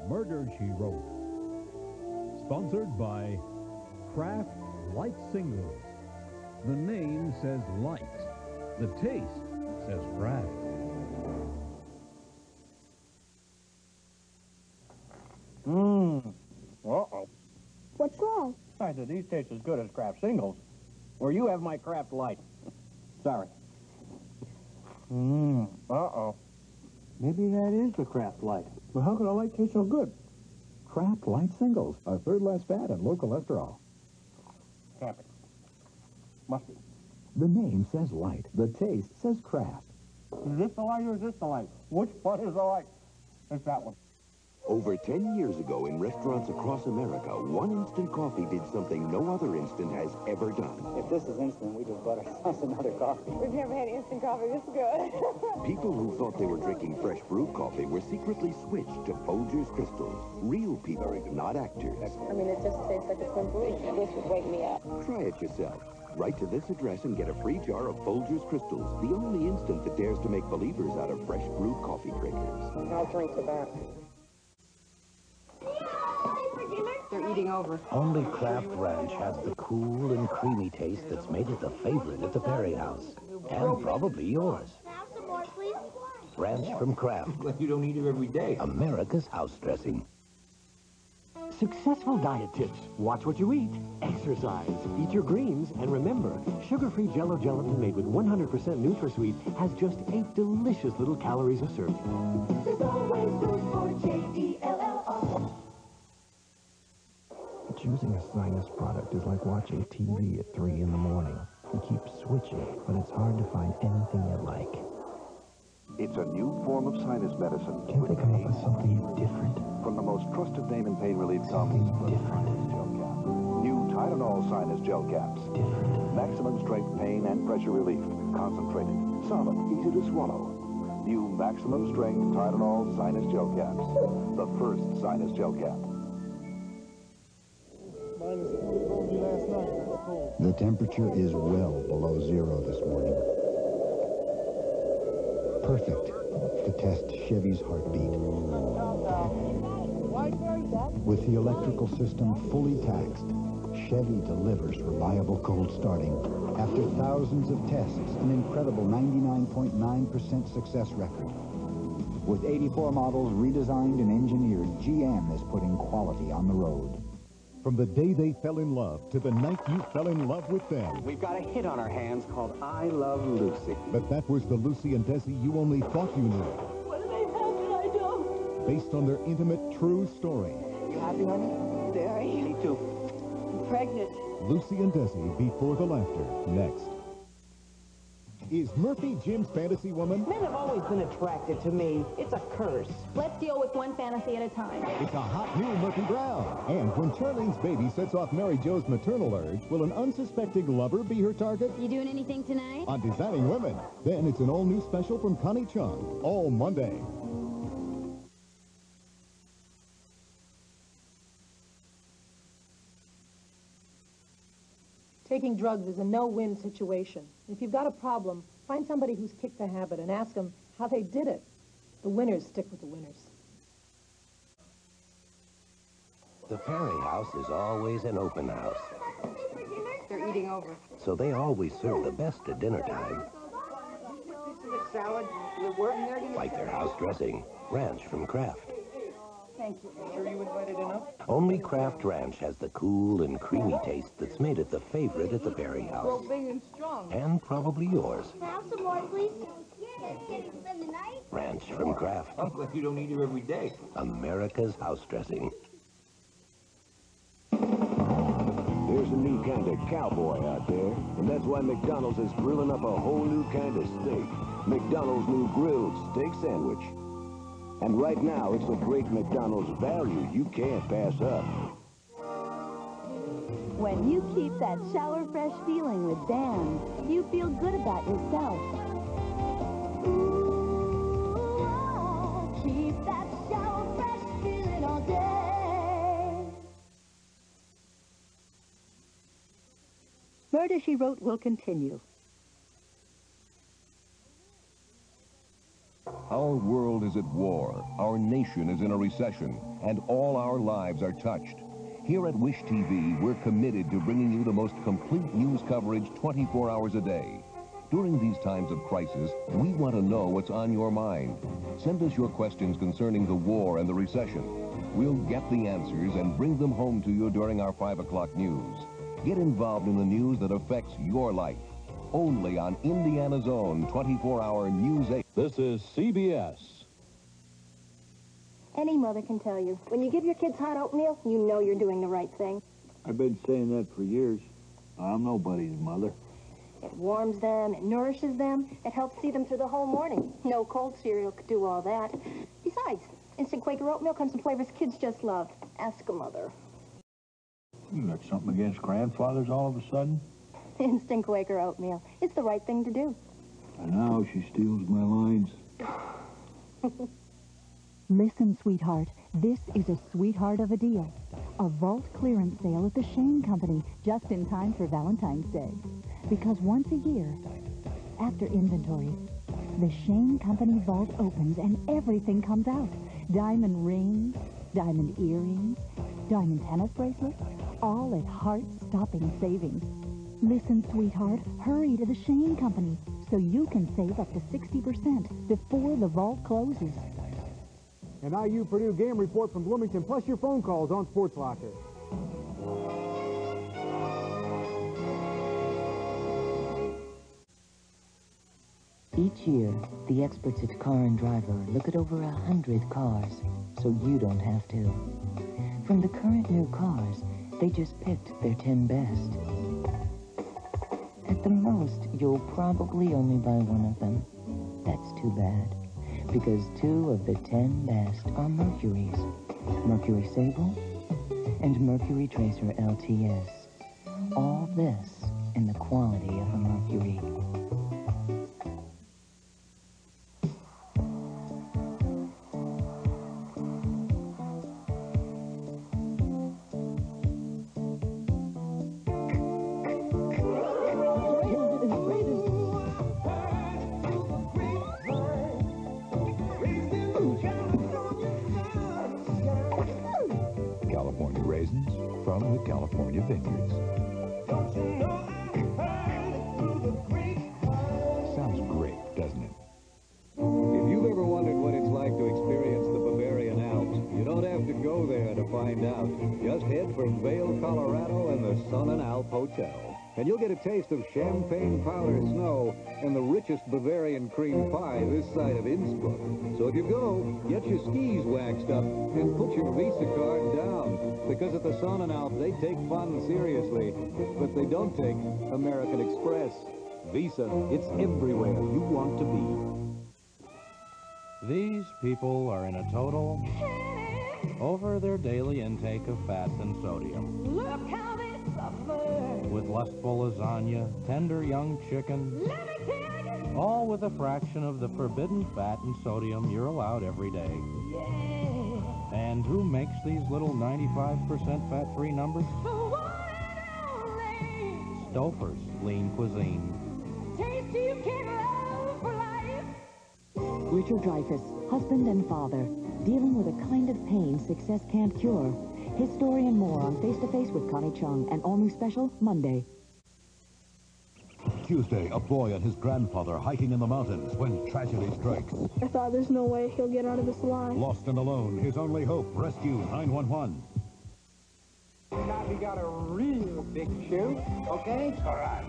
Murder, She Wrote. Sponsored by Kraft Light Singles. The name says light. The taste says Kraft. Uh-oh. What's wrong? I said these taste as good as Kraft Singles. Or you have my Kraft Light. Sorry. Uh-oh. Maybe that is the Kraft Light. But how could a light taste so good? Kraft Light Singles, a third less fat and low cholesterol. Can't be. Must be. The name says light. The taste says Kraft. Is this the light or is this the light? Which one is the light? It's that one. Over 10 years ago, in restaurants across America, one instant coffee did something no other instant has ever done. If this is instant, we just bought ourselves another coffee. We've never had instant coffee this good. People who thought they were drinking fresh brewed coffee were secretly switched to Folgers crystals. Real people, not actors. I mean, it just tastes like it's been brewed. This would wake me up. Try it yourself. Write to this address and get a free jar of Folgers crystals, the only instant that dares to make believers out of fresh brewed coffee drinkers. I'll drink to that. They're eating over. Only Kraft Ranch has the cool and creamy taste that's made it the favorite at the Perry House. And probably yours. Have some more, please. Ranch from Kraft. You don't eat it every day. America's house dressing. Successful diet tips. Watch what you eat. Exercise. Eat your greens. And remember, sugar-free Jell-O gelatin made with 100% NutraSweet has just 8 delicious little calories a serving. There's always room for Jell-O. Choosing a sinus product is like watching TV at 3 in the morning. You keep switching, but it's hard to find anything you like. It's a new form of sinus medicine. Can't they come up with something different? From the most trusted name in pain relief Something comes different. Gel Cap. New Tylenol Sinus Gel Caps. Different. Maximum strength pain and pressure relief. Concentrated. Solid. Easy to swallow. New maximum strength Tylenol Sinus Gel Caps. The first sinus gel cap. The temperature is well below zero this morning. Perfect to test Chevy's heartbeat. With the electrical system fully taxed, Chevy delivers reliable cold starting. After thousands of tests, an incredible 99.9% success record. With 84 models redesigned and engineered, GM is putting quality on the road. From the day they fell in love to the night you fell in love with them. We've got a hit on our hands called I Love Lucie. But that was the Lucie and Desi you only thought you knew. What do they have that I don't? Based on their intimate, true story. You happy, honey? Very. Me too. I'm pregnant. Lucie and Desi, Before the Laughter, next. Is Murphy Jim's fantasy woman? Men have always been attracted to me. It's a curse. Let's deal with one fantasy at a time. It's a hot new Murphy Brown. And when Charlene's baby sets off Mary Jo's maternal urge, will an unsuspecting lover be her target? You doing anything tonight? On Designing Women. Then it's an all-new special from Connie Chung. All Monday. Taking drugs is a no-win situation. If you've got a problem, find somebody who's kicked the habit and ask them how they did it. The winners stick with the winners. The Perry House is always an open house. They're eating over. So they always serve the best at dinner time. Salad. Like their house dressing, Ranch from Kraft. Thank you. Sure you invited enough? Only Kraft Ranch has the cool and creamy taste that's made it the favorite at the Perry House. Grow big and strong. And probably yours. Have some more, please. Can you spend the night? Ranch from Kraft. I'm glad you don't eat it every day. America's house dressing. There's a new kind of cowboy out there, and that's why McDonald's is grilling up a whole new kind of steak. McDonald's new grilled steak sandwich. And right now, it's a great McDonald's value you can't pass up. When you keep that shower fresh feeling with Dan, you feel good about yourself. Ooh, keep that shower fresh feeling all day. Murder, She Wrote will continue. Our world is at war, our nation is in a recession, and all our lives are touched. Here at Wish TV, we're committed to bringing you the most complete news coverage 24 hours a day. During these times of crisis, we want to know what's on your mind. Send us your questions concerning the war and the recession. We'll get the answers and bring them home to you during our 5 o'clock news. Get involved in the news that affects your life. Only on Indiana's own 24-hour News 8. This is CBS. Any mother can tell you, when you give your kids hot oatmeal, you know you're doing the right thing. I've been saying that for years. I'm nobody's mother. It warms them, it nourishes them, it helps see them through the whole morning. No cold cereal could do all that. Besides, instant Quaker oatmeal comes in flavors kids just love. Ask a mother. You got something against grandfathers all of a sudden? Instant Quaker oatmeal. It's the right thing to do. And now she steals my lines. Listen, sweetheart, this is a sweetheart of a deal. A vault clearance sale at the Shane Company, just in time for Valentine's Day. Because once a year, after inventory, the Shane Company vault opens and everything comes out. Diamond rings, diamond earrings, diamond tennis bracelets, all at heart-stopping savings. Listen, sweetheart, hurry to the Shane Company so you can save up to 60% before the vault closes. An IU Purdue game report from Bloomington, plus your phone calls on Sports Locker. Each year, the experts at Car and Driver look at over 100 cars, so you don't have to. From the current new cars, they just picked their 10 best. At the most, you'll probably only buy one of them. That's too bad, because 2 of the 10 best are Mercury's. Mercury Sable and Mercury Tracer LTS. All this in the quality of a Mercury. California raisins from the California vineyards. Sounds great, doesn't it? If you've ever wondered what it's like to experience the Bavarian Alps, you don't have to go there to find out. Just head for Vail, Colorado and the Sun and Alp Hotel. And you'll get a taste of champagne powder snow and the richest Bavarian cream pie this side of Innsbruck. So if you go, get your skis waxed up and put your Visa card down. Because at the Sun and Alp, they take fun seriously, but they don't take American Express. Visa, it's everywhere you want to be. These people are in a total over their daily intake of fats and sodium. Look how they suffer. With lustful lasagna, tender young chicken, Let me tell you. all with a fraction of the forbidden fat and sodium you're allowed every day. Yeah. And who makes these little 95% fat-free numbers? The one and only. Stouffer's Lean Cuisine. Taste you can love for life. Richard Dreyfuss, husband and father, dealing with a kind of pain success can't cure. His story and more on Face to Face with Connie Chung, an all-new special Monday. Tuesday, a boy and his grandfather hiking in the mountains when tragedy strikes. I thought there's no way he'll get out of this alive. Lost and alone, his only hope, rescue 911. Now he got a real big shoe, okay? All right.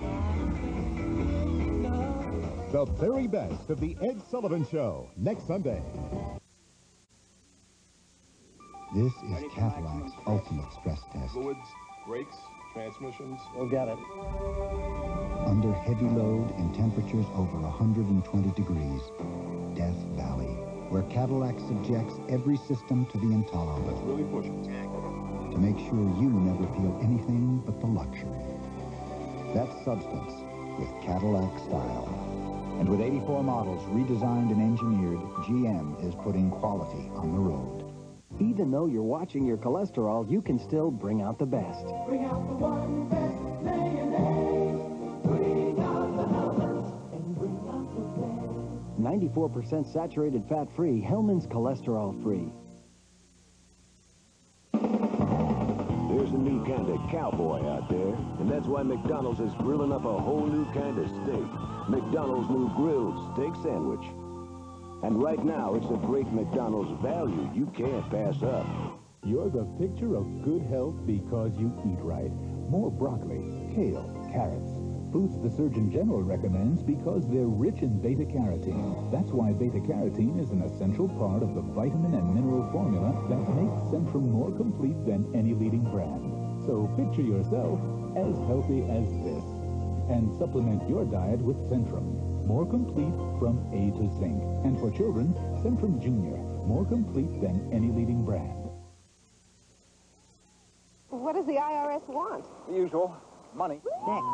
The very best of the Ed Sullivan Show, next Sunday. This is Cadillac's ultimate stress test. Fluids, brakes, transmissions. We'll get it. Under heavy load and temperatures over 120 degrees, Death Valley, where Cadillac subjects every system to the intolerable. That's really pushing. To make sure you never feel anything but the luxury. That's substance with Cadillac style. And with 84 models redesigned and engineered, GM is putting quality on the road. Even though you're watching your cholesterol, you can still bring out the best. Bring out the one best mayonnaise. Bring out the numbers and bring out the best. 94% saturated fat-free, Hellman's cholesterol-free. There's a new kind of cowboy out there, and that's why McDonald's is grilling up a whole new kind of steak. McDonald's new grilled steak sandwich. And right now, it's a great McDonald's value you can't pass up. You're the picture of good health because you eat right. More broccoli, kale, carrots. Foods the Surgeon General recommends because they're rich in beta-carotene. That's why beta-carotene is an essential part of the vitamin and mineral formula that makes Centrum more complete than any leading brand. So picture yourself as healthy as this. And supplement your diet with Centrum, more complete from A to Zinc. And for children, Centrum Junior, more complete than any leading brand. What does the IRS want? The usual. Money. Next,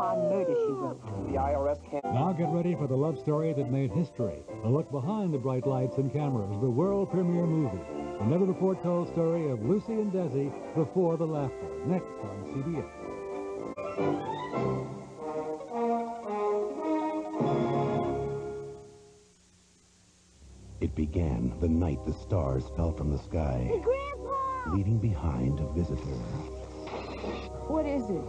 on Murder, She Wrote. The IRS can't... Now get ready for the love story that made history. A look behind the bright lights and cameras, the world premiere movie. A never-before-told story of Lucie and Desi before the laughter. Next on CBS. It began the night the stars fell from the sky, Grandpa! leaving behind a visitor. What is it?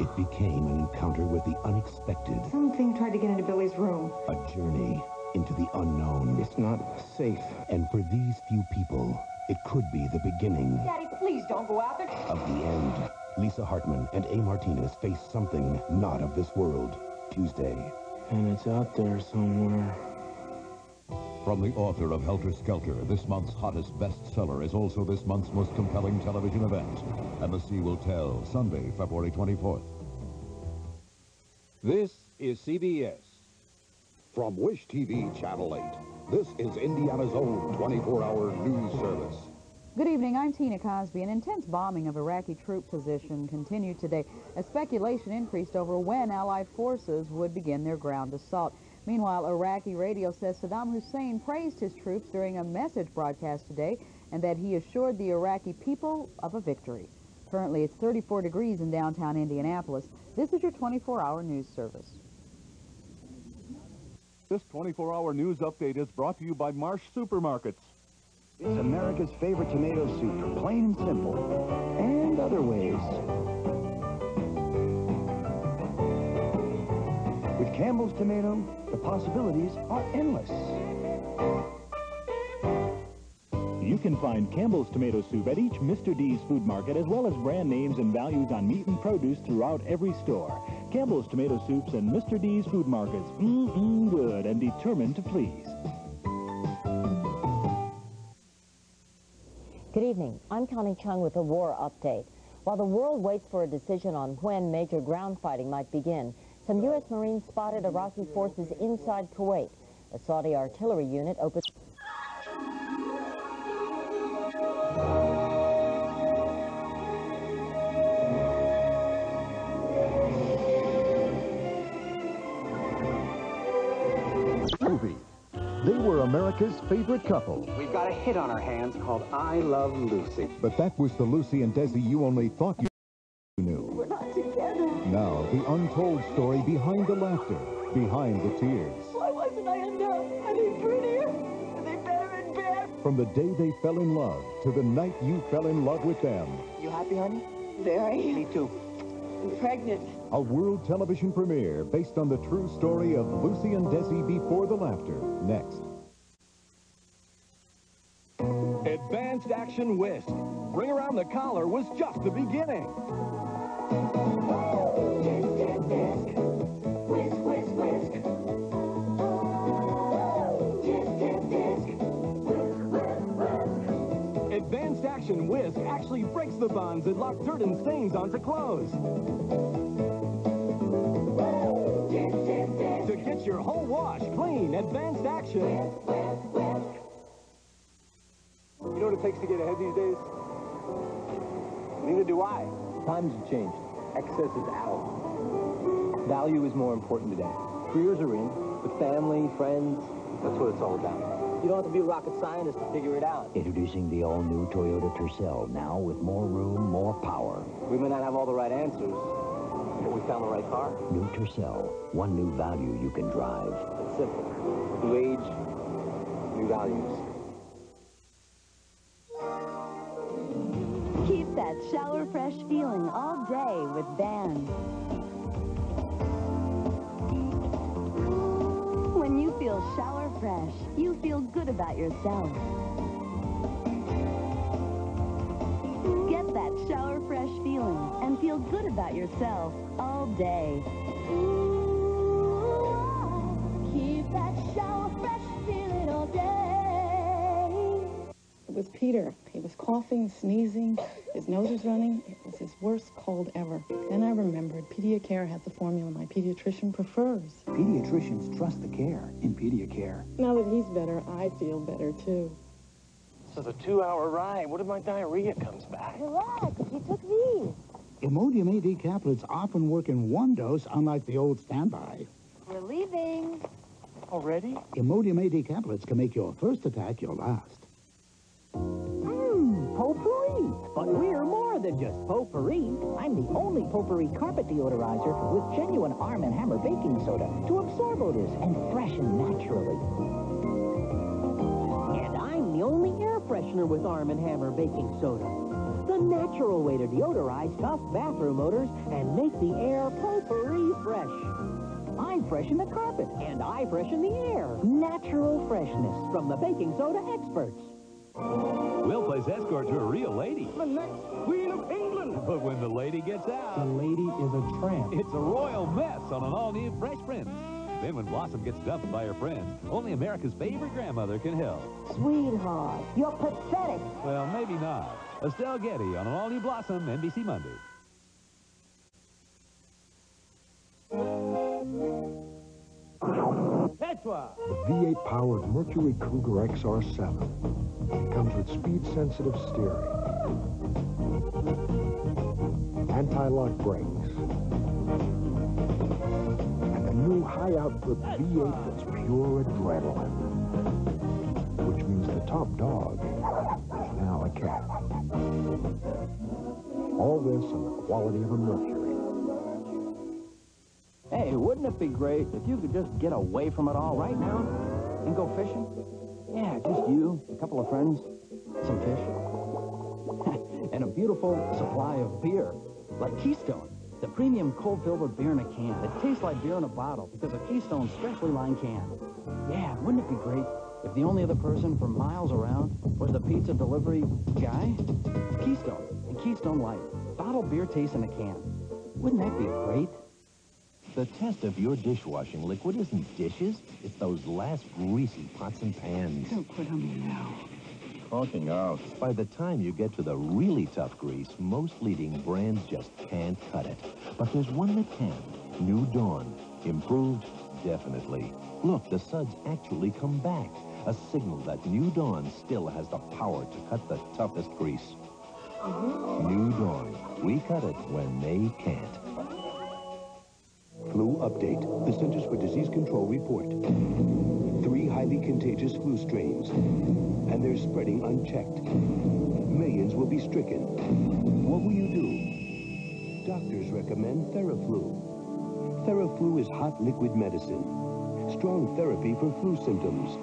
It became an encounter with the unexpected, Something tried to get into Billy's room. a journey into the unknown. It's not safe. And for these few people, it could be the beginning Daddy, please don't go out there. of the end. Lisa Hartman and A. Martinez face something not of this world. Tuesday. And it's out there somewhere. From the author of Helter Skelter, this month's hottest bestseller is also this month's most compelling television event. And the Sea Will Tell, Sunday, February 24th. This is CBS. From Wish TV Channel 8, this is Indiana's own 24-hour news service. Good evening, I'm Tina Cosby. An intense bombing of Iraqi troop position continued today as speculation increased over when Allied forces would begin their ground assault. Meanwhile, Iraqi radio says Saddam Hussein praised his troops during a message broadcast today and that he assured the Iraqi people of a victory. Currently, it's 34 degrees in downtown Indianapolis. This is your 24-hour news service. This 24-hour news update is brought to you by Marsh Supermarkets. It's America's favorite tomato soup for plain and simple, and other ways. With Campbell's tomato, the possibilities are endless. You can find Campbell's tomato soup at each Mr. D's food market, as well as brand names and values on meat and produce throughout every store. Campbell's tomato soups and Mr. D's food markets. Good and determined to please. Good evening. I'm Connie Chung with a war update. While the world waits for a decision on when major ground fighting might begin, some U.S. Marines spotted Iraqi forces inside Kuwait. A Saudi artillery unit opened... Movie. They were America's favorite couple. We've got a hit on our hands called I Love Lucie. But that was the Lucie and Desi you only thought you knew. We're not together. Now, the untold story behind the laughter, behind the tears. Why wasn't I enough? Are they prettier? Are they better in bed? From the day they fell in love to the night you fell in love with them. You happy, honey? Very. Me too. I'm pregnant. A world television premiere based on the true story of Lucie and Desi before the laughter. Next. Advanced Action Whisk. Ring Around the Collar was just the beginning. Whisk, whisk, whisk. Advanced Action Whisk actually breaks the bonds that lock dirt and stains onto clothes. To get your whole wash clean, Advanced Action. You know what it takes to get ahead these days? Neither do I. Times have changed. Excess is out. Value is more important today. Careers are in, but family, friends, that's what it's all about. You don't have to be a rocket scientist to figure it out. Introducing the all-new Toyota Tercel, now with more room, more power. We may not have all the right answers, But we found the right car. New Tercel, one new value you can drive. It's simple. New age, new values. Keep that shower fresh feeling all day with Vans. When you feel shower fresh, you feel good about yourself. Get that shower fresh feeling and feel good about yourself all day. Keep that shower fresh feeling all day. It was Peter. He was coughing, sneezing, his nose was running. It was his worst cold ever. Then I remembered PediaCare has the formula my pediatrician prefers. Pediatricians trust the care in PediaCare. Now that he's better, I feel better too. This is a 2-hour ride. What if my diarrhea comes back? Relax, he took these. Imodium AD caplets often work in one dose, unlike the old standby. We're leaving. Already? Imodium AD caplets can make your first attack your last. Potpourri. But we're more than just potpourri. I'm the only potpourri carpet deodorizer with genuine Arm & Hammer baking soda to absorb odors and freshen naturally. And I'm the only air freshener with Arm & Hammer baking soda. The natural way to deodorize tough bathroom odors and make the air potpourri fresh. I freshen the carpet. And I freshen the air. Natural freshness. From the baking soda experts. Will plays escort to a real lady. The next Queen of England. But when the lady gets out, The lady is a tramp. it's a royal mess on an all-new Fresh Prince. Then when Blossom gets dumped by her friends, only America's favorite grandmother can help. Sweetheart, you're pathetic. Well, maybe not. Estelle Getty on an all-new Blossom, NBC Monday. The V8-powered Mercury Cougar XR7. It comes with speed-sensitive steering, anti-lock brakes, and a new high-output V8 that's pure adrenaline, which means the top dog is now a cat. All this in the quality of a Mercury. Hey, wouldn't it be great if you could just get away from it all right now and go fishing? Yeah, just you, a couple of friends, some fish, and a beautiful supply of beer, like Keystone, the premium cold-filtered beer in a can that tastes like beer in a bottle because of Keystone's specially lined can. Yeah, wouldn't it be great if the only other person for miles around was the pizza delivery guy? Keystone and Keystone Light, bottled beer taste in a can. Wouldn't that be great? The test of your dishwashing liquid isn't dishes. It's those last greasy pots and pans. Don't quit on me now. Talking out. By the time you get to the really tough grease, most leading brands just can't cut it. But there's one that can. New Dawn. Improved, definitely. Look, the suds actually come back. A signal that New Dawn still has the power to cut the toughest grease. New Dawn. We cut it when they can't. Flu update. The Centers for Disease Control report. 3 highly contagious flu strains, and they're spreading unchecked. Millions will be stricken. What will you do? Doctors recommend Theraflu. Theraflu is hot liquid medicine. Strong therapy for flu symptoms.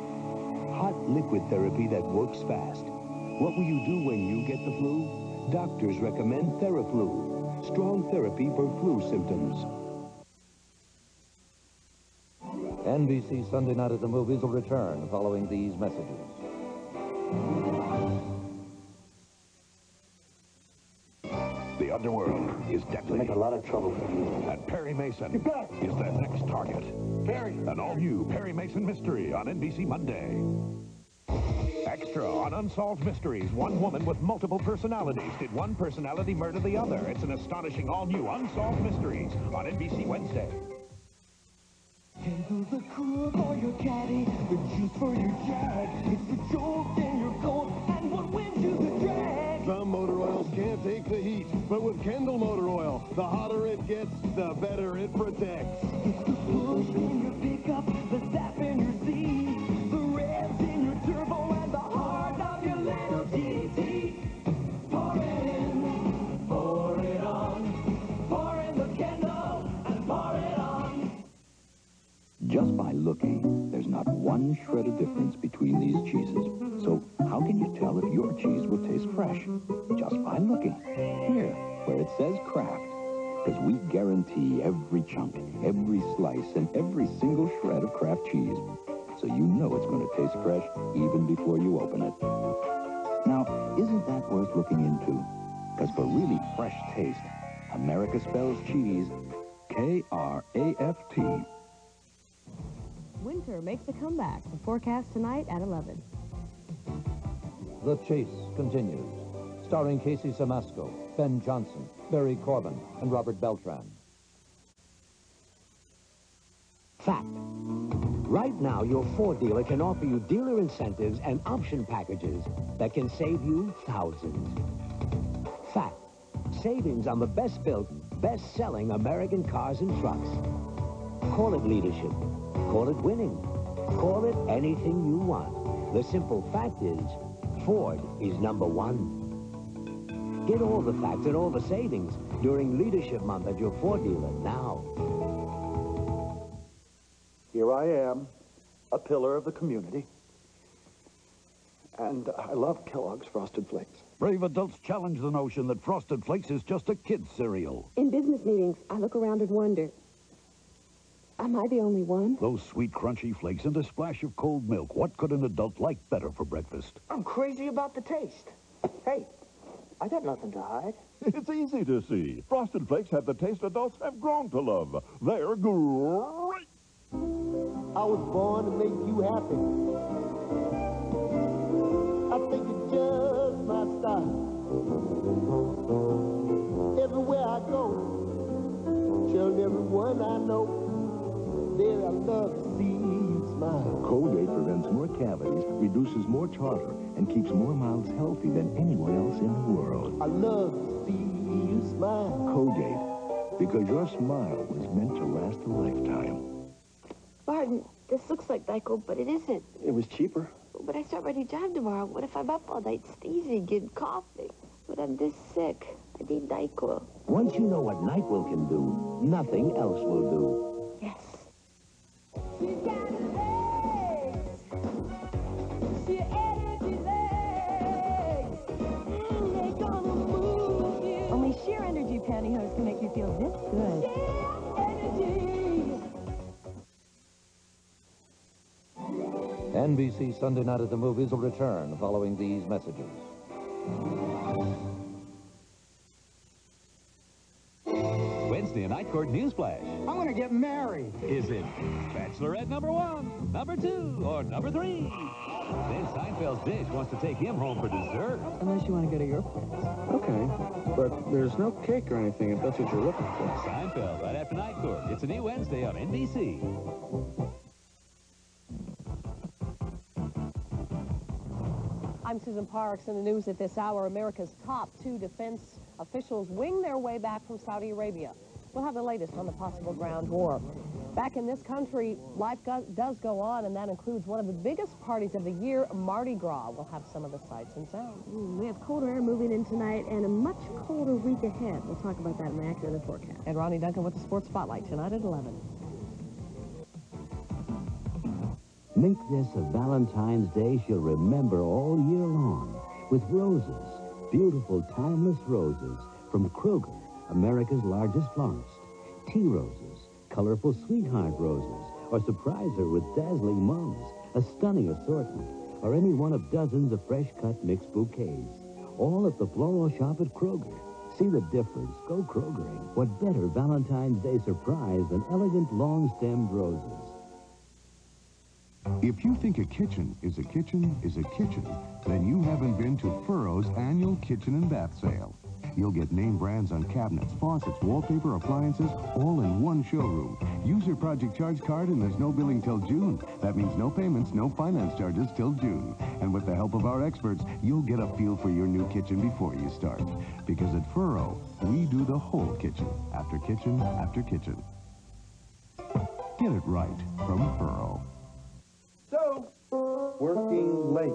Hot liquid therapy that works fast. What will you do when you get the flu? Doctors recommend Theraflu. Strong therapy for flu symptoms. NBC Sunday Night at the Movies will return following these messages. The underworld is deadly. Make a lot of trouble for you. And Perry Mason is their next target. Perry! An all-new Perry Mason mystery on NBC Monday. Extra on Unsolved Mysteries. One woman with multiple personalities. Did one personality murder the other? It's an astonishing all-new Unsolved Mysteries on NBC Wednesday. Handle the cool for your caddy, the juice for your jag. It's the jolt in your coat, and what wins you the drag. Some motor oils can't take the heat, but with Kendall Motor Oil, the hotter it gets, the better it protects. It's the push in your pickup, the zap in your Z, the revs in your turbo, and the heart of your little GT. Pour it in, pour it on, pour in the Kendall. tell if your cheese will taste fresh just by looking. Here, where it says Kraft. Because we guarantee every chunk, every slice, and every single shred of Kraft cheese. So you know it's going to taste fresh even before you open it. Now, isn't that worth looking into? Because for really fresh taste, America spells cheese K-R-A-F-T. Winter makes a comeback. The forecast tonight at 11. The Chase continues. Starring Casey Simasco, Ben Johnson, Barry Corbin, and Robert Beltran. Fact. Right now, your Ford dealer can offer you dealer incentives and option packages that can save you thousands. Fact. Savings on the best-built, best-selling American cars and trucks. Call it leadership. Call it winning. Call it anything you want. The simple fact is, Ford is #1. Get all the facts and all the savings during Leadership Month at your Ford dealer now. Here I am, a pillar of the community. And I love Kellogg's Frosted Flakes. Brave adults challenge the notion that Frosted Flakes is just a kid's cereal. In business meetings, I look around and wonder, am I the only one? Those sweet, crunchy flakes and a splash of cold milk. What could an adult like better for breakfast? I'm crazy about the taste. Hey, I got nothing to hide. It's easy to see. Frosted Flakes have the taste adults have grown to love. They're great. I was born to make you happy. I think it's just my style. Everywhere I go, tell everyone I know, there I love to see you smile. Colgate prevents more cavities, reduces more tartar, and keeps more mouths healthy than anyone else in the world. I love to see you smile. Colgate, because your smile was meant to last a lifetime. Barton, this looks like NyQuil, but it isn't. It was cheaper. But I start my new job tomorrow. What if I'm up all night sneezing and coughing? But I'm this sick. I need NyQuil. Once you know what NyQuil can do, nothing else will do. Yes. She's got legs. She energy legs. They're gonna move you. Only sheer energy pantyhose can make you feel this good. Energy. NBC Sunday Night at the Movies will return following these messages. Wednesday Night Court Newsflash. I'm gonna get married. Is it Bachelorette #1, #2, or #3? Then Seinfeld's dish wants to take him home for dessert. Unless you want to go to your place. Okay, but there's no cake or anything if that's what you're looking for. Seinfeld, right after Night Court. It's a new Wednesday on NBC. I'm Susan Parks. In the news at this hour, America's top 2 defense officials wing their way back from Saudi Arabia. We'll have the latest on the possible ground war. Back in this country, life does go on, and that includes one of the biggest parties of the year, Mardi Gras. We'll have some of the sights and sounds. We have colder air moving in tonight and a much colder week ahead. We'll talk about that in the accurate forecast. And Ronnie Duncan with the Sports Spotlight tonight at 11. Make this a Valentine's Day she'll remember all year long with roses, beautiful timeless roses from Kroger, America's largest florist. Tea roses, colorful sweetheart roses, or surprise her with dazzling mums, a stunning assortment, or any one of dozens of fresh-cut mixed bouquets. All at the floral shop at Kroger. See the difference. Go Krogering. What better Valentine's Day surprise than elegant long-stemmed roses? If you think a kitchen is a kitchen is a kitchen, then you haven't been to Furrow's annual kitchen and bath sale. You'll get name brands on cabinets, faucets, wallpaper, appliances, all in one showroom. Use your project charge card and there's no billing till June. That means no payments, no finance charges till June. And with the help of our experts, you'll get a feel for your new kitchen before you start. Because at Furrow, we do the whole kitchen, after kitchen, after kitchen. Get it right from Furrow. So, working late.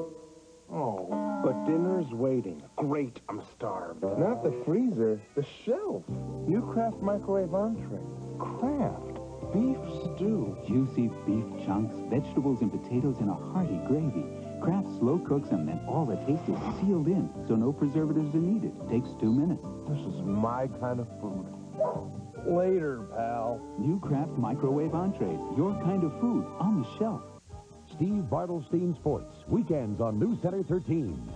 Oh, but dinner's waiting. Great, I'm starved. Not the freezer, the shelf. New Kraft microwave entree. Kraft beef stew. Juicy beef chunks, vegetables and potatoes in a hearty gravy. Kraft slow cooks them, and all the taste is sealed in, so no preservatives are needed. Takes 2 minutes. This is my kind of food. Later, pal. New Kraft microwave entrees. Your kind of food on the shelf. Steve Bartelstein Sports, weekends on News Center 13.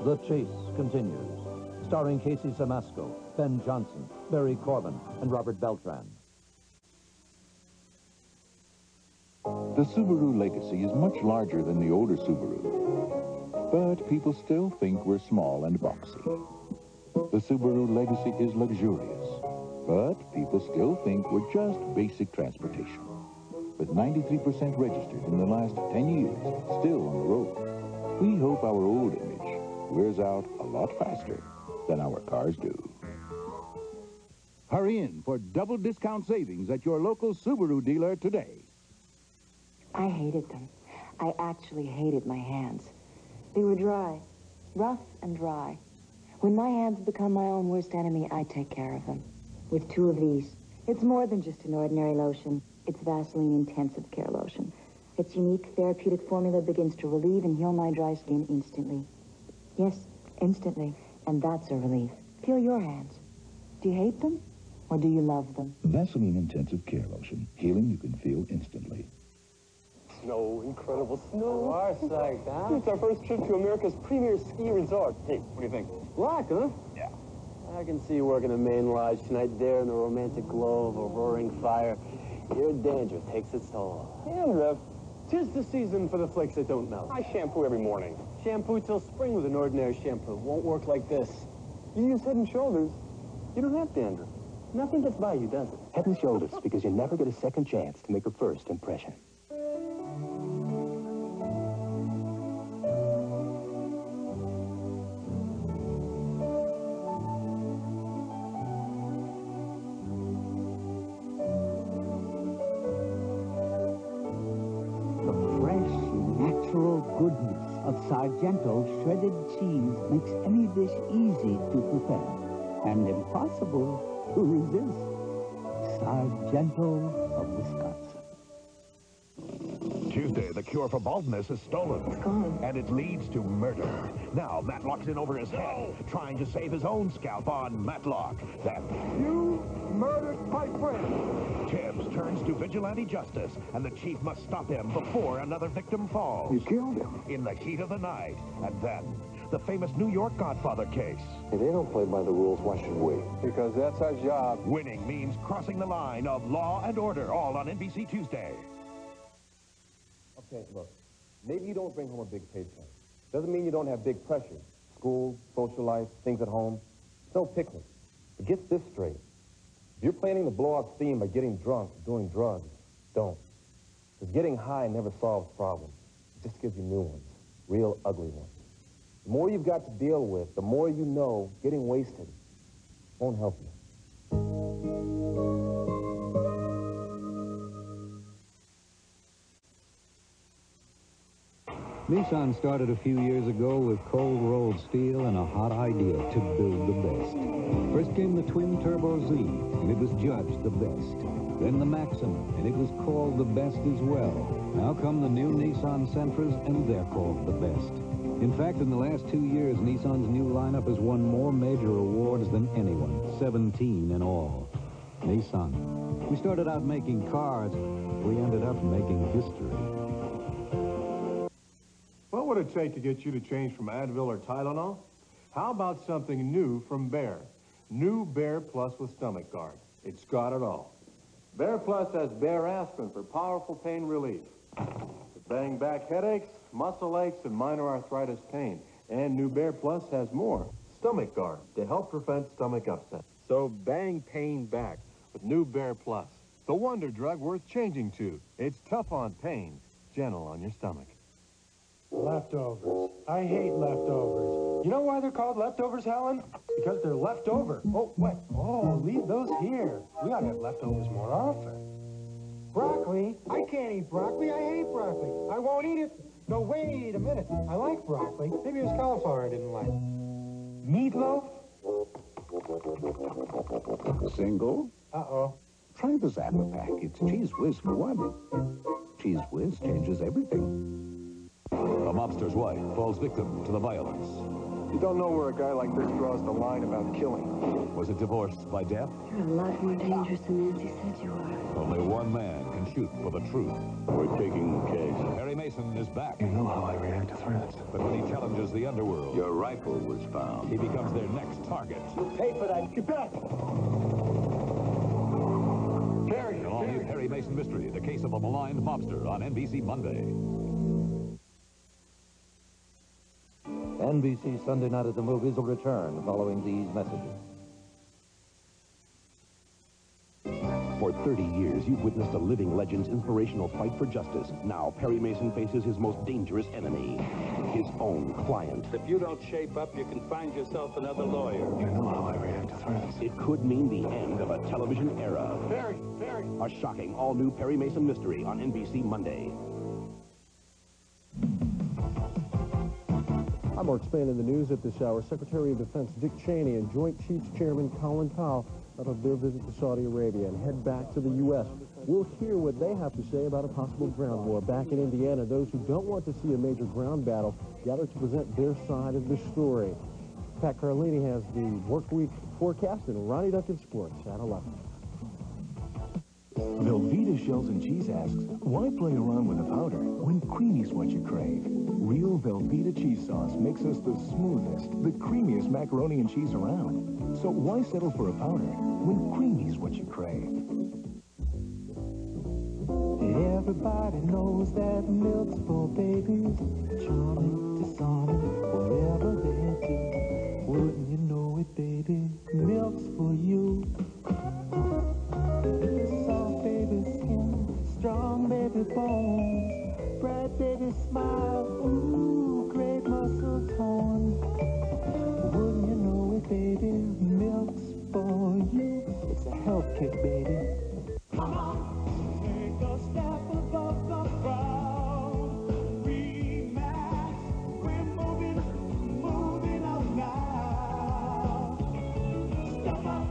The Chase continues. Starring Casey Simasco, Ben Johnson, Barry Corbin, and Robert Beltran. The Subaru Legacy is much larger than the older Subaru. But people still think we're small and boxy. The Subaru Legacy is luxurious. But people still think we're just basic transportation. With 93% registered in the last 10 years, still on the road. We hope our old image wears out a lot faster than our cars do. Hurry in for double discount savings at your local Subaru dealer today. I hated them. I actually hated my hands. They were dry, rough and dry. When my hands become my own worst enemy, I take care of them. With 2 of these, it's more than just an ordinary lotion. It's Vaseline Intensive Care Lotion. Its unique therapeutic formula begins to relieve and heal my dry skin instantly. Yes, instantly. And that's a relief. Feel your hands. Do you hate them, or do you love them? Vaseline Intensive Care Lotion. Healing you can feel instantly. Snow, incredible snow. Our sight, huh? It's our first trip to America's premier ski resort. Hey, what do you think? Black, huh? Yeah. I can see you working a Maine lodge tonight there in the romantic glow of a roaring fire. Your dandruff takes its toll. Dandruff? 'Tis the season for the flakes that don't melt. I shampoo every morning. Shampoo till spring with an ordinary shampoo. Won't work like this. You use Head & Shoulders. You don't have dandruff. Nothing gets by you, does it? Head & Shoulders, because you never get a second chance to make a first impression. Goodness of Sargento's shredded cheese makes any dish easy to prepare and impossible to resist. Sargento of Wisconsin. Tuesday, the cure for baldness is stolen. It's gone. And it leads to murder. Now, Matlock's in over his head, trying to save his own scalp on Matlock. Then, You murdered my friend. Tibbs turns to vigilante justice, and the chief must stop him before another victim falls. You killed him. In the heat of the night. And then, the famous New York Godfather case. If they don't play by the rules, why should we? Because that's our job. Winning means crossing the line of law and order, all on NBC Tuesday. Okay, look, maybe you don't bring home a big paycheck. Doesn't mean you don't have big pressures. School, social life, things at home. It's no picnic. But get this straight. If you're planning to blow off steam by getting drunk, doing drugs, don't. Because getting high never solves problems. It just gives you new ones, real ugly ones. The more you've got to deal with, the more you know getting wasted won't help you. Nissan started a few years ago with cold-rolled steel and a hot idea to build the best. First came the twin-turbo Z, and it was judged the best. Then the Maxima, and it was called the best as well. Now come the new Nissan Sentras, and they're called the best. In fact, in the last 2 years, Nissan's new lineup has won more major awards than anyone, 17 in all. Nissan. We started out making cars. We ended up making history. What would it take to get you to change from Advil or Tylenol? How about something new from Bayer? New Bayer Plus with Stomach Guard. It's got it all. Bayer Plus has Bayer aspirin for powerful pain relief. To bang back headaches, muscle aches, and minor arthritis pain. And New Bayer Plus has more. Stomach Guard to help prevent stomach upset. So bang pain back with New Bayer Plus. The wonder drug worth changing to. It's tough on pain, gentle on your stomach. Leftovers. I hate leftovers. You know why they're called leftovers, Helen? Because they're left over. Oh, what? Oh, leave those here. We ought to have leftovers more often. Broccoli? I can't eat broccoli. I hate broccoli. I won't eat it. No, wait a minute. I like broccoli. Maybe it was cauliflower I didn't like. Meatloaf? Single? Uh-oh. Try the Zappa Pack. It's cheese whiz for one. Cheese Whiz changes everything. A mobster's wife falls victim to the violence. You don't know where a guy like this draws the line about killing. Was it divorce by death? You're a lot more dangerous than Nancy said you are. Only one man can shoot for the truth. We're taking the case. Perry Mason is back. You know how I react to threats. But when he challenges the underworld, Your rifle was found. he becomes their next target. Pay for that. Get back. Perry. The all-new Perry Mason mystery, The Case of a Maligned Mobster, on NBC Monday. NBC Sunday Night at the Movies will return following these messages. For 30 years, you've witnessed a living legend's inspirational fight for justice. Now, Perry Mason faces his most dangerous enemy, his own client. If you don't shape up, you can find yourself another lawyer. You know how I react to threats. It could mean the end of a television era. Perry! A shocking, all-new Perry Mason mystery on NBC Monday. I'm Mark Spain in the news at this hour. Secretary of Defense Dick Cheney and Joint Chiefs Chairman Colin Powell out of their visit to Saudi Arabia and head back to the U.S. We'll hear what they have to say about a possible ground war. Back in Indiana, those who don't want to see a major ground battle gather to present their side of the story. Pat Carlini has the work week forecast and Ronnie Duncan Sports at 11. Velveeta Shells and Cheese asks, why play around with the powder when creamy's what you crave? Real Velveeta cheese sauce makes us the smoothest, the creamiest macaroni and cheese around. So why settle for a powder when creamy's what you crave? Everybody knows that milk's for babies, charming, disarming, whatever they do. Wouldn't you know it, baby? Milk's for you. Soft baby skin, strong baby bones, bright baby smile, ooh, great muscle tone. Wouldn't you know it, baby? Milk's for you. It's a health kick, baby. Come on, take a step above the crowd. Relax, we're moving up now. Step up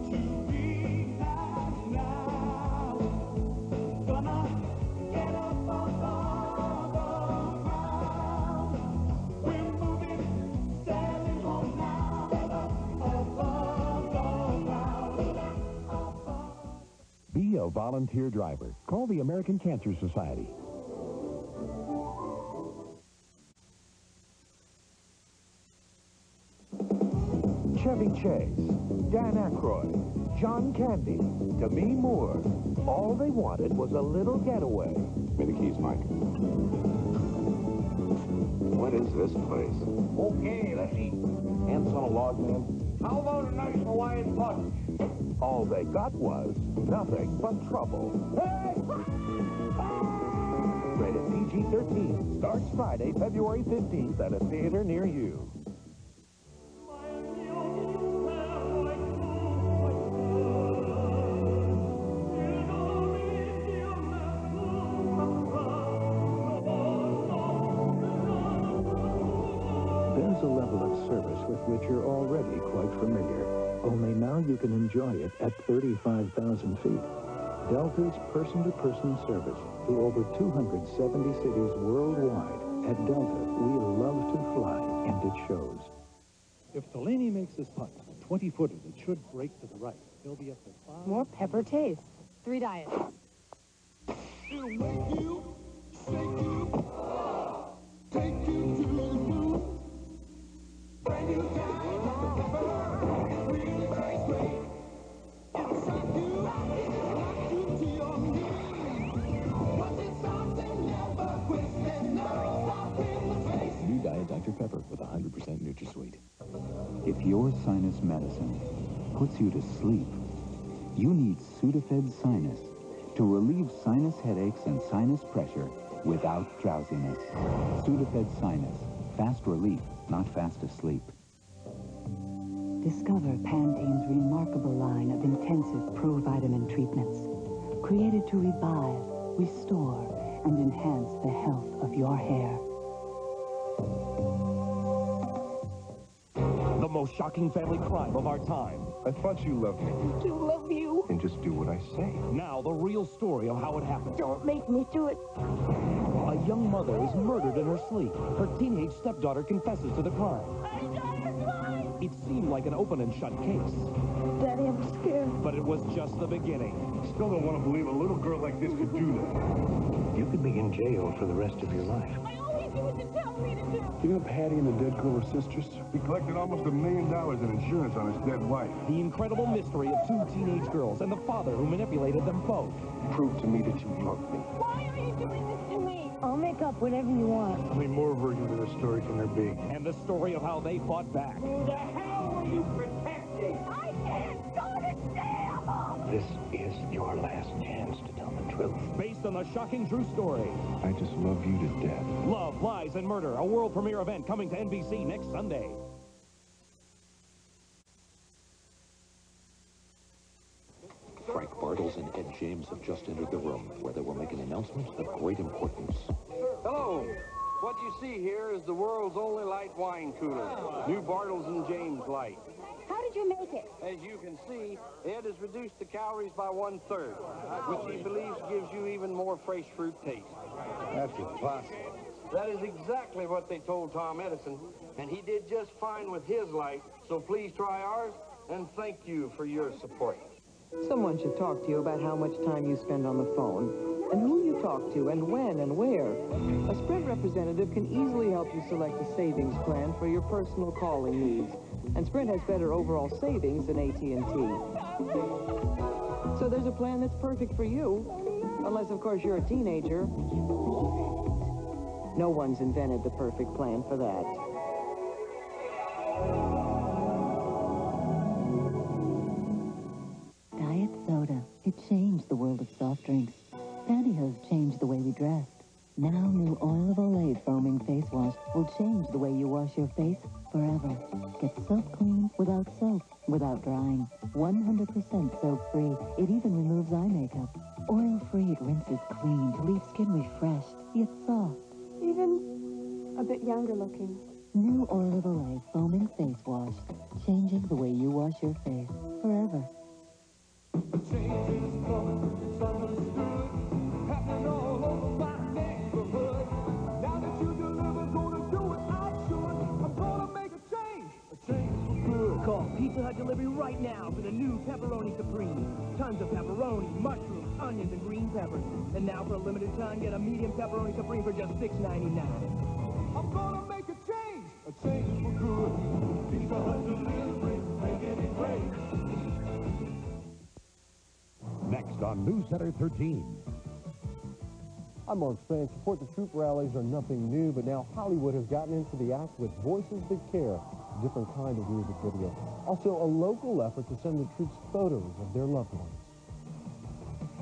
to relax now. Gonna get up above the crowd. We're moving, sailing home now. Step up above the crowd. Be a volunteer driver. Call the American Cancer Society. Chevy Chase, Dan Aykroyd, John Candy, Demi Moore. All they wanted was a little getaway. Give me the keys, Mike. What is this place? Okay, let's eat. Ants on a log, man. How about a nice Hawaiian punch? All they got was nothing but trouble. Hey! Rated PG-13. Starts Friday, February 15th at a theater near you. There's a level of service with which you're already quite familiar. Only now you can enjoy it at 35,000 feet. Delta's person-to-person service to over 270 cities worldwide. At Delta, we love to fly, and it shows. If Delaney makes this putt, 20-footer that should break to the right, he'll be up to 5. More pepper taste. 3 diets. It'll make you, shake you, take you to the moon. Brand new Diet Dr. Pepper, it really tastes great. It'll shock you, rock you to your knees. Once it's soft and never quits, there's no stopping the taste. New Diet Dr. Pepper with 100% NutraSweet. If your sinus medicine puts you to sleep, you need Sudafed Sinus to relieve sinus headaches and sinus pressure without drowsiness. Sudafed Sinus. Fast relief, not fast asleep. Discover Pantene's remarkable line of intensive pro-vitamin treatments, created to revive, restore, and enhance the health of your hair. The most shocking family crime of our time. I thought you loved me. I do love you. And just do what I say. Now, the real story of how it happened. Don't make me do it. A young mother is murdered in her sleep. Her teenage stepdaughter confesses to the crime. It seemed like an open and shut case. Daddy, I'm scared. But it was just the beginning. Still don't want to believe a little girl like this could do that. You could be in jail for the rest of your life. All you do is to tell me to do. You know Patty and the dead girl are sisters? He collected almost $1 million in insurance on his dead wife. The incredible mystery of two teenage girls and the father who manipulated them both. Prove to me that you love me. Why are you doing this to me? I'll make up whatever you want. How many more versions of this story can there be? And the story of how they fought back. Who the hell were you protecting? I can't go to jail! This is your last chance to tell the truth. Based on the shocking true story. I just love you to death. Love, Lies, and Murder, a world premiere event coming to NBC next Sunday. Frank Bartles and Ed James have just entered the room, where they will make an announcement of great importance. Hello. What you see here is the world's only light wine cooler. New Bartles and James Light. How did you make it? As you can see, Ed has reduced the calories by 1/3, which he believes gives you even more fresh fruit taste. That's impossible. That is exactly what they told Tom Edison, and he did just fine with his light, so please try ours, and thank you for your support. Someone should talk to you about how much time you spend on the phone, and who you talk to, and when and where. A Sprint representative can easily help you select a savings plan for your personal calling needs, and Sprint has better overall savings than AT&T. So there's a plan that's perfect for you, unless, of course, you're a teenager. No one's invented the perfect plan for that. Diet soda. It changed the world of soft drinks. Pantyhose changed the way we dressed. Now new Oil of Olay foaming face wash will change the way you wash your face forever. Get soap clean without soap, without drying. 100% soap free. It even removes eye makeup. Oil free, it rinses clean to leave skin refreshed, yet soft. Even a bit younger looking. New Oil of Olay foaming face wash. Changing the way you wash your face forever. Change is coming, it's understood. Happening all over my neighborhood. Now that you deliver, gonna do it, I should. I'm gonna make a change for good. Call Pizza Hut Delivery right now for the new Pepperoni Supreme. Tons of pepperoni, mushrooms, onions, and green peppers. And now for a limited time, get a medium Pepperoni Supreme for just $6.99. I'm gonna make a change for good. Pizza Hut Delivery, making it great. Next on News Center 13. I'm Mark Spain. Support the troop rallies are nothing new, but now Hollywood has gotten into the act with Voices That Care, a different kind of music video. Also, a local effort to send the troops photos of their loved ones.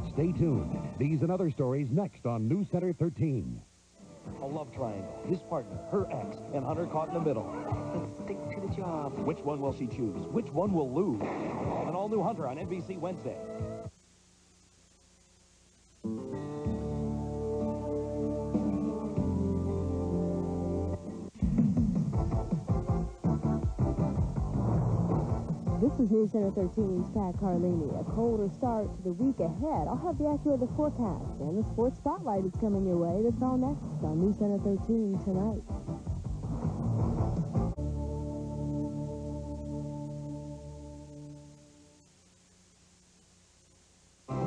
Stay tuned. These and other stories next on News Center 13. A love triangle. His partner, her ex, and Hunter caught in the middle. Let's stick to the job. Which one will she choose? Which one will lose? An all-new Hunter on NBC Wednesday. This is News Center 13's Pat Carlini. A colder start to the week ahead. I'll have the AccuWeather forecast, and the sports spotlight is coming your way. That's all next on News Center 13 tonight.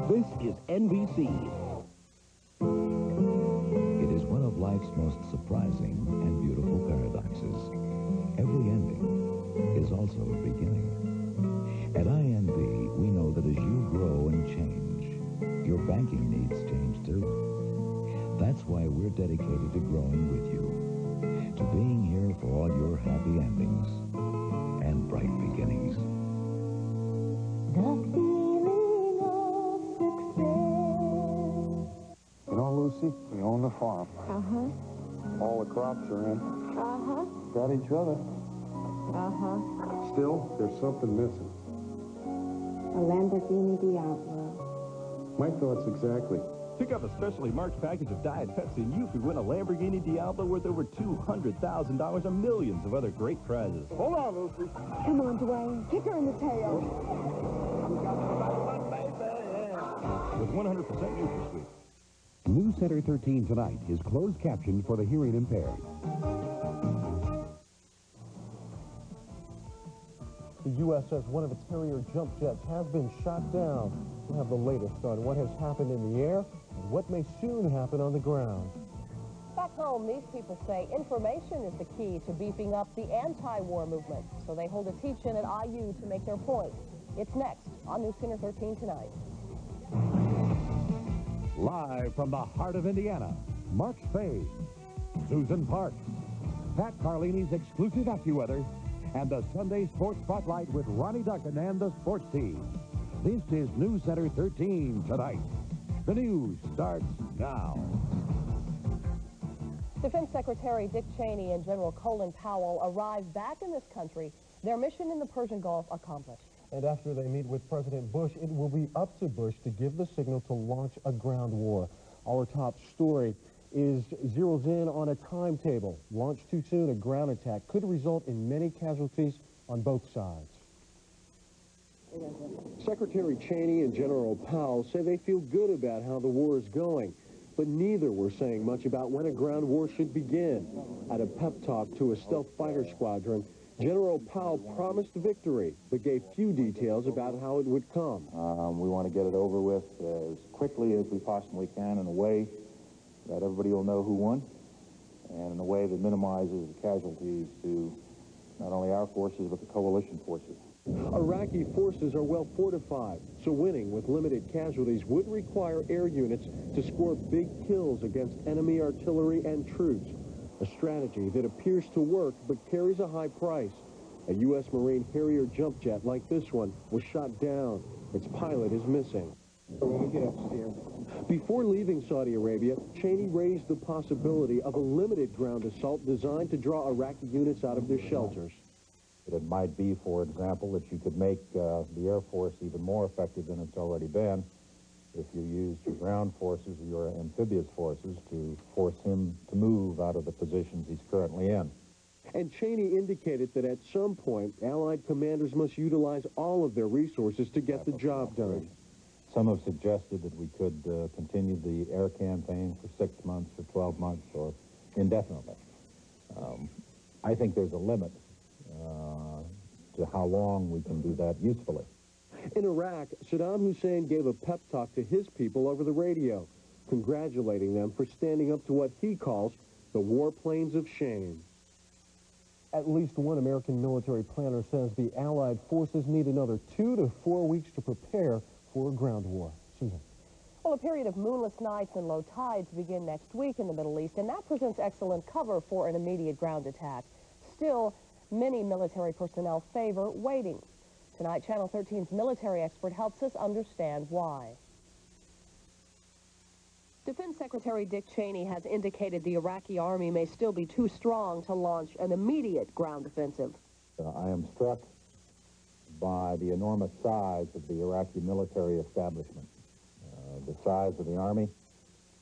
This is NBC. It is one of life's most surprising and beautiful paradoxes. Every ending is also a beginning. At INB, we know that as you grow and change, your banking needs change too. That's why we're dedicated to growing with you, to being here for all your happy endings and bright beginnings. The feeling of success. You know, Lucie, we own the farm. Uh-huh. All the crops are in. Uh-huh. Got each other. Uh-huh. Still, there's something missing. A Lamborghini Diablo. My thoughts exactly. Pick up a specially marked package of Diet Pepsi and you could win a Lamborghini Diablo worth over $200,000 and millions of other great prizes. Hold on, Lucie. Come on, Dwayne. Kick her in the tail. With 100% NutraSweet. New Center 13 tonight is closed captioned for the hearing impaired. The U.S. says one of its Harrier jump jets has been shot down. We'll have the latest on what has happened in the air and what may soon happen on the ground. Back home, these people say information is the key to beefing up the anti-war movement. So they hold a teach-in at IU to make their point. It's next on New Center 13 tonight. Live from the heart of Indiana, Mark Spade, Susan Parks, Pat Carlini's exclusive AccuWeather, and the Sunday Sports Spotlight with Ronnie Duncan and the sports team. This is News Center 13 tonight. The news starts now. Defense Secretary Dick Cheney and General Colin Powell arrive back in this country, their mission in the Persian Gulf accomplished. And after they meet with President Bush, it will be up to Bush to give the signal to launch a ground war. Our top story zeroes in on a timetable. Launched too soon, a ground attack could result in many casualties on both sides. Secretary Cheney and General Powell say they feel good about how the war is going, but neither were saying much about when a ground war should begin. At a pep talk to a stealth fighter squadron, General Powell promised victory, but gave few details about how it would come. We want to get it over with as quickly as we possibly can in a way that everybody will know who won, and in a way that minimizes the casualties to not only our forces, but the coalition forces. Iraqi forces are well fortified, so winning with limited casualties would require air units to score big kills against enemy artillery and troops, a strategy that appears to work but carries a high price. A U.S. Marine Harrier jump jet like this one was shot down. Its pilot is missing. Before leaving Saudi Arabia, Cheney raised the possibility of a limited ground assault designed to draw Iraqi units out of their shelters. It might be, for example, that you could make the Air Force even more effective than it's already been if you used your ground forces or your amphibious forces to force him to move out of the positions he's currently in. And Cheney indicated that at some point, Allied commanders must utilize all of their resources to get the job done. Some have suggested that we could continue the air campaign for 6 months or 12 months or indefinitely. I think there's a limit to how long we can do that usefully. In Iraq, Saddam Hussein gave a pep talk to his people over the radio, congratulating them for standing up to what he calls the warplanes of shame. At least one American military planner says the Allied forces need another 2 to 4 weeks to prepare for a ground war. Susan. Well, a period of moonless nights and low tides begin next week in the Middle East, and that presents excellent cover for an immediate ground attack. Still, many military personnel favor waiting. Tonight, Channel 13's military expert helps us understand why. Defense Secretary Dick Cheney has indicated the Iraqi army may still be too strong to launch an immediate ground offensive. I am struck by the enormous size of the Iraqi military establishment. The size of the army,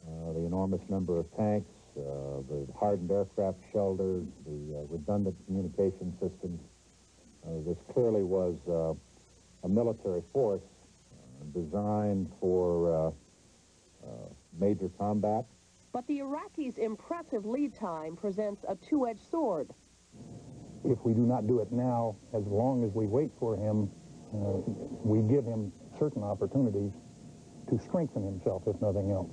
the enormous number of tanks, the hardened aircraft shelters, the redundant communication systems. This clearly was a military force designed for major combat. But the Iraqis' impressive lead time presents a two-edged sword. If we do not do it now, as long as we wait for him, we give him certain opportunities to strengthen himself, if nothing else.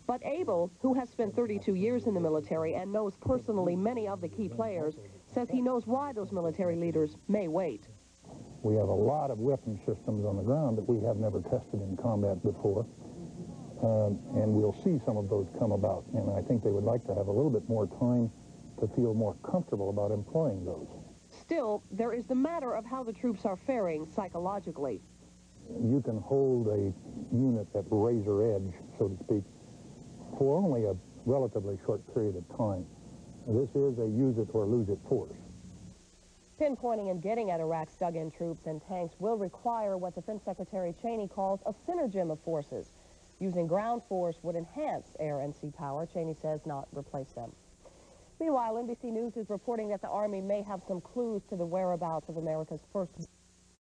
But Abel, who has spent 32 years in the military and knows personally many of the key players, says he knows why those military leaders may wait. We have a lot of weapon systems on the ground that we have never tested in combat before. And we'll see some of those come about. And I think they would like to have a little bit more time to feel more comfortable about employing those. Still, there is the matter of how the troops are faring psychologically. You can hold a unit at razor edge, so to speak, for only a relatively short period of time. This is a use it or lose it force. Pinpointing and getting at Iraq's dug-in troops and tanks will require what Defense Secretary Cheney calls a synergism of forces. Using ground force would enhance air and sea power, Cheney says, not replace them. Meanwhile, NBC News is reporting that the Army may have some clues to the whereabouts of America's first